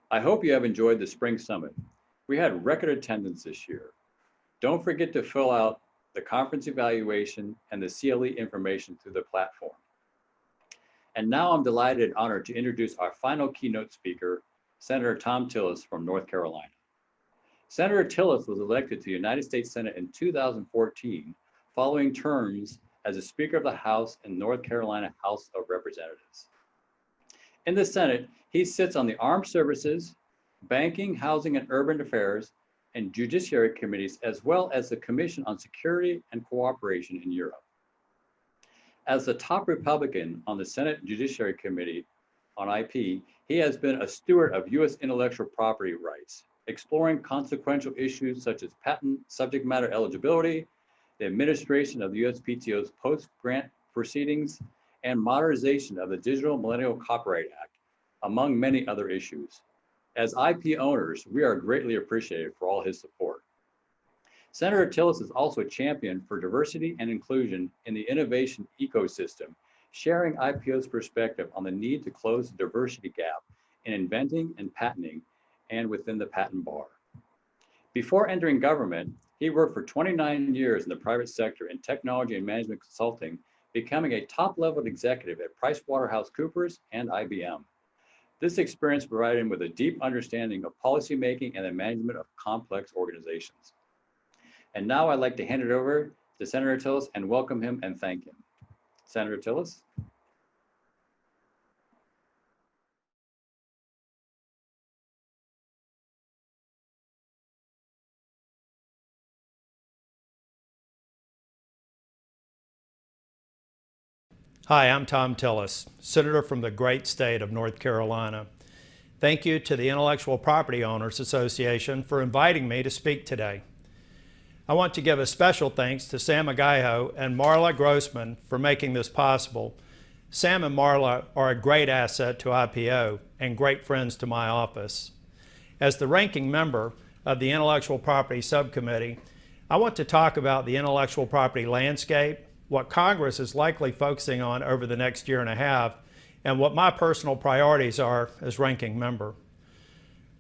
I hope you have enjoyed the Spring Summit. We had record attendance this year. Don't forget to fill out the conference evaluation and the CLE information through the platform. And now I'm delighted and honored to introduce our final keynote speaker, Senator Thom Tillis from North Carolina. Senator Tillis was elected to the United States Senate in 2014, following terms as a Speaker of the House in North Carolina House of Representatives. In the Senate, he sits on the Armed Services, Banking, Housing and Urban Affairs, and Judiciary Committees, as well as the Commission on Security and Cooperation in Europe. As the top Republican on the Senate Judiciary Committee on IP, he has been a steward of U.S. intellectual property rights, exploring consequential issues such as patent subject matter eligibility, the administration of the USPTO's post-grant proceedings, and modernization of the Digital Millennial Copyright Act, among many other issues. As IP owners, we are greatly appreciated for all his support. Senator Tillis is also a champion for diversity and inclusion in the innovation ecosystem, sharing IPO's perspective on the need to close the diversity gap in inventing and patenting and within the patent bar. Before entering government, he worked for 29 years in the private sector in technology and management consulting, becoming a top-level executive at PricewaterhouseCoopers and IBM. This experience provided him with a deep understanding of policymaking and the management of complex organizations. And now I'd like to hand it over to Senator Tillis and welcome him and thank him. Senator Tillis. Hi, I'm Thom Tillis, Senator from the great state of North Carolina. Thank you to the Intellectual Property Owners Association for inviting me to speak today. I want to give a special thanks to Sam Agayo and Marla Grossman for making this possible. Sam and Marla are a great asset to IPO and great friends to my office. As the ranking member of the Intellectual Property Subcommittee, I want to talk about the intellectual property landscape, what Congress is likely focusing on over the next year and a half, and what my personal priorities are as ranking member.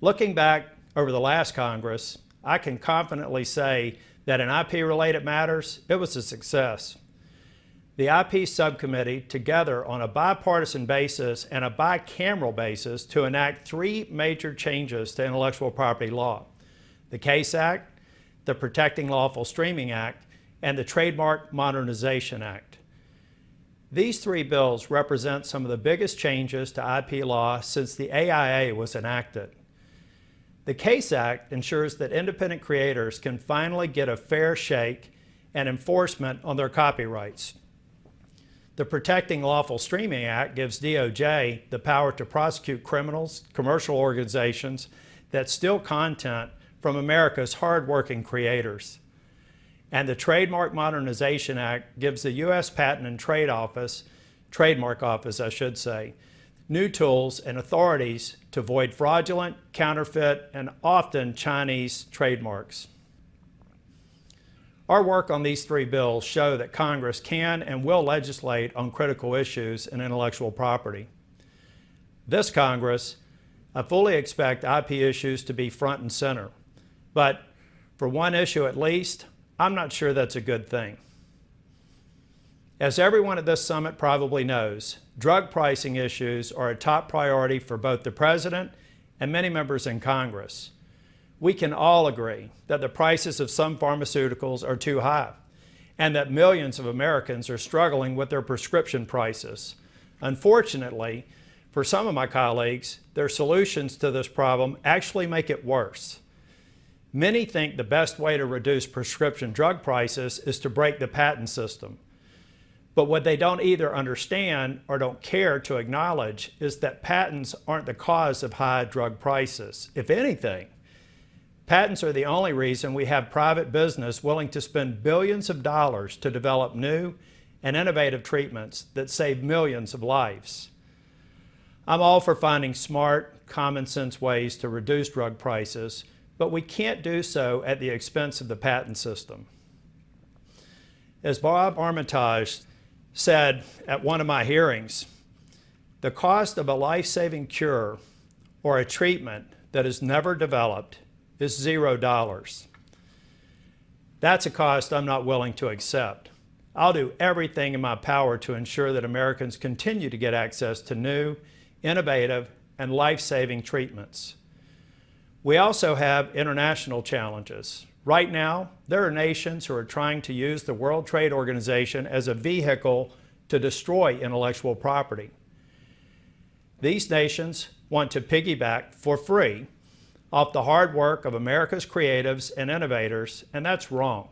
Looking back over the last Congress, I can confidently say that in IP-related matters, it was a success. The IP subcommittee, together on a bipartisan basis and a bicameral basis, to enact three major changes to intellectual property law: the CASE Act, the Protecting Lawful Streaming Act, and the Trademark Modernization Act. These three bills represent some of the biggest changes to IP law since the AIA was enacted. The CASE Act ensures that independent creators can finally get a fair shake and enforcement on their copyrights. The Protecting Lawful Streaming Act gives DOJ the power to prosecute criminals, commercial organizations that steal content from America's hardworking creators. And the Trademark Modernization Act gives the U.S. Patent and Trademark Office, I should say, new tools and authorities to avoid fraudulent, counterfeit, and often Chinese trademarks. Our work on these three bills show that Congress can and will legislate on critical issues in intellectual property. This Congress, I fully expect IP issues to be front and center, but for one issue at least, I'm not sure that's a good thing. As everyone at this summit probably knows, drug pricing issues are a top priority for both the President and many members in Congress. We can all agree that the prices of some pharmaceuticals are too high and that millions of Americans are struggling with their prescription prices. Unfortunately, for some of my colleagues, their solutions to this problem actually make it worse. Many think the best way to reduce prescription drug prices is to break the patent system. But what they don't either understand or don't care to acknowledge is that patents aren't the cause of high drug prices. If anything, patents are the only reason we have private business willing to spend billions of dollars to develop new and innovative treatments that save millions of lives. I'm all for finding smart, common sense ways to reduce drug prices, but we can't do so at the expense of the patent system. As Bob Armitage said at one of my hearings, the cost of a life-saving cure or a treatment that is never developed is $0. That's a cost I'm not willing to accept. I'll do everything in my power to ensure that Americans continue to get access to new, innovative, and life-saving treatments. We also have international challenges. Right now, there are nations who are trying to use the World Trade Organization as a vehicle to destroy intellectual property. These nations want to piggyback for free off the hard work of America's creatives and innovators, and that's wrong.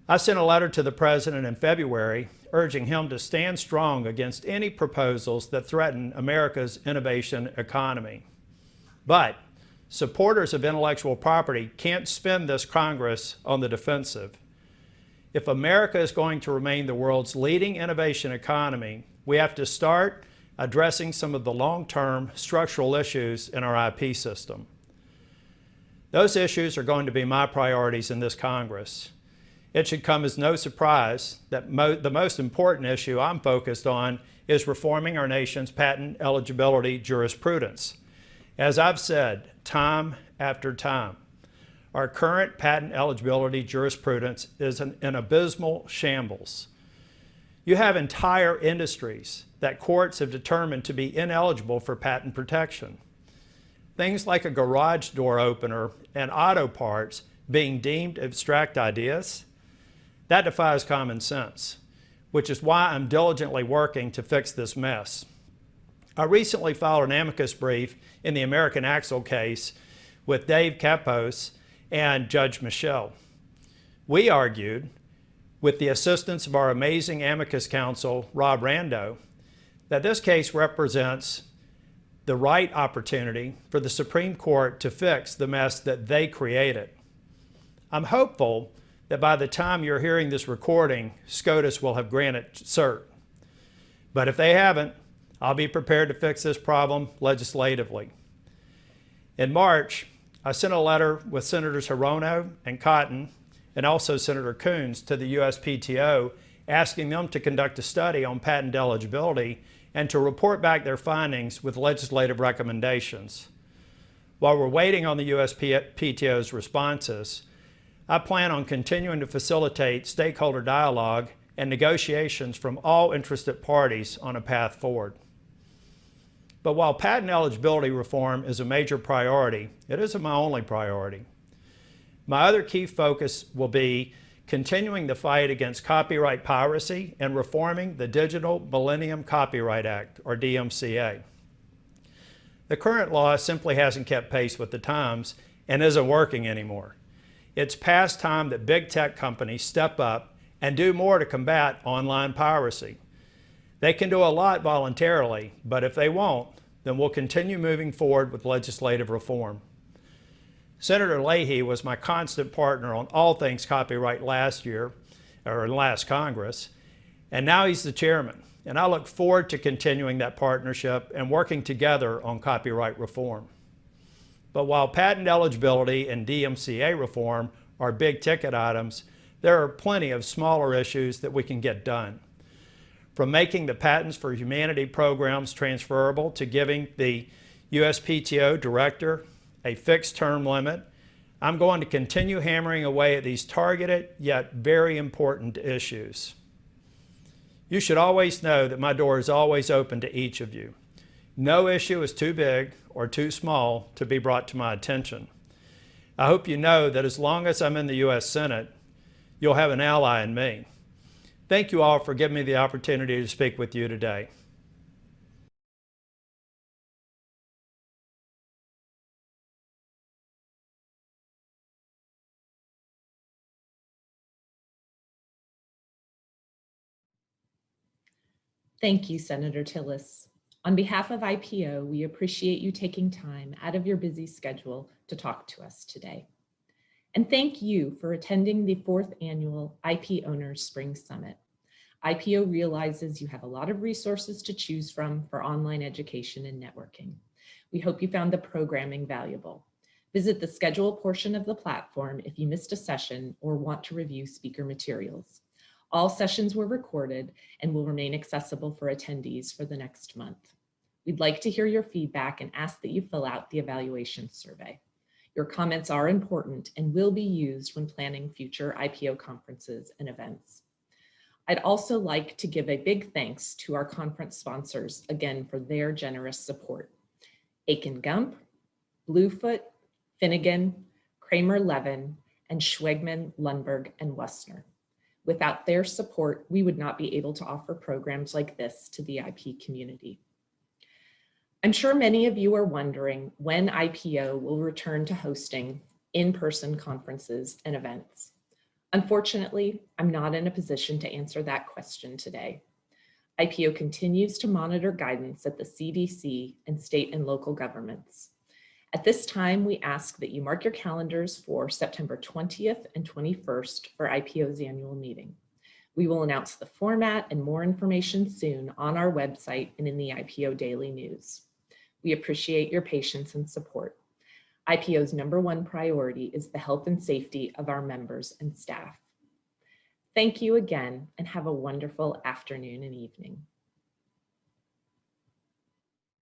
I sent a letter to the President in February urging him to stand strong against any proposals that threaten America's innovation economy. But supporters of intellectual property can't spend this Congress on the defensive. If America is going to remain the world's leading innovation economy, we have to start addressing some of the long-term structural issues in our IP system. Those issues are going to be my priorities in this Congress. It should come as no surprise that the most important issue I'm focused on is reforming our nation's patent eligibility jurisprudence. As I've said time after time, our current patent eligibility jurisprudence is an abysmal shambles. You have entire industries that courts have determined to be ineligible for patent protection. Things like a garage door opener and auto parts being deemed abstract ideas, that defies common sense, which is why I'm diligently working to fix this mess. I recently filed an amicus brief in the American Axle case with Dave Kapos and Judge Michel. We argued, with the assistance of our amazing amicus counsel, Rob Rando, that this case represents the right opportunity for the Supreme Court to fix the mess that they created. I'm hopeful that by the time you're hearing this recording, SCOTUS will have granted cert. But if they haven't, I'll be prepared to fix this problem legislatively. In March, I sent a letter with Senators Hirono and Cotton, and also Senator Coons, to the USPTO, asking them to conduct a study on patent eligibility and to report back their findings with legislative recommendations. While we're waiting on the USPTO's responses, I plan on continuing to facilitate stakeholder dialogue and negotiations from all interested parties on a path forward. But while patent eligibility reform is a major priority, it isn't my only priority. My other key focus will be continuing the fight against copyright piracy and reforming the Digital Millennium Copyright Act, or DMCA. The current law simply hasn't kept pace with the times and isn't working anymore. It's past time that big tech companies step up and do more to combat online piracy. They can do a lot voluntarily, but if they won't, then we'll continue moving forward with legislative reform. Senator Leahy was my constant partner on all things copyright last year, or in last Congress, and now he's the chairman. And I look forward to continuing that partnership and working together on copyright reform. But while patent eligibility and DMCA reform are big ticket items, there are plenty of smaller issues that we can get done. From making the Patents for Humanity programs transferable to giving the USPTO director a fixed term limit, I'm going to continue hammering away at these targeted yet very important issues. You should always know that my door is always open to each of you. No issue is too big or too small to be brought to my attention. I hope you know that as long as I'm in the U.S. Senate, you'll have an ally in me. Thank you all for giving me the opportunity to speak with you today. Thank you, Senator Tillis. On behalf of IPO, we appreciate you taking time out of your busy schedule to talk to us today. And thank you for attending the 4th annual IP Owners Spring Summit. IPO realizes you have a lot of resources to choose from for online education and networking. We hope you found the programming valuable. Visit the schedule portion of the platform if you missed a session or want to review speaker materials. All sessions were recorded and will remain accessible for attendees for the next month. We'd like to hear your feedback and ask that you fill out the evaluation survey. Your comments are important and will be used when planning future IPO conferences and events. I'd also like to give a big thanks to our conference sponsors again for their generous support. Aiken Gump, Bluefoot, Finnegan, Kramer Levin, and Schwegman, Lundberg, and Wessner. Without their support, we would not be able to offer programs like this to the IP community. I'm sure many of you are wondering when IPO will return to hosting in-person conferences and events. Unfortunately, I'm not in a position to answer that question today. IPO continues to monitor guidance at the CDC and state and local governments. At this time, we ask that you mark your calendars for September 20th and 21st for IPO's annual meeting. We will announce the format and more information soon on our website and in the IPO Daily News. We appreciate your patience and support. IPO's #1 priority is the health and safety of our members and staff. Thank you again and have a wonderful afternoon and evening.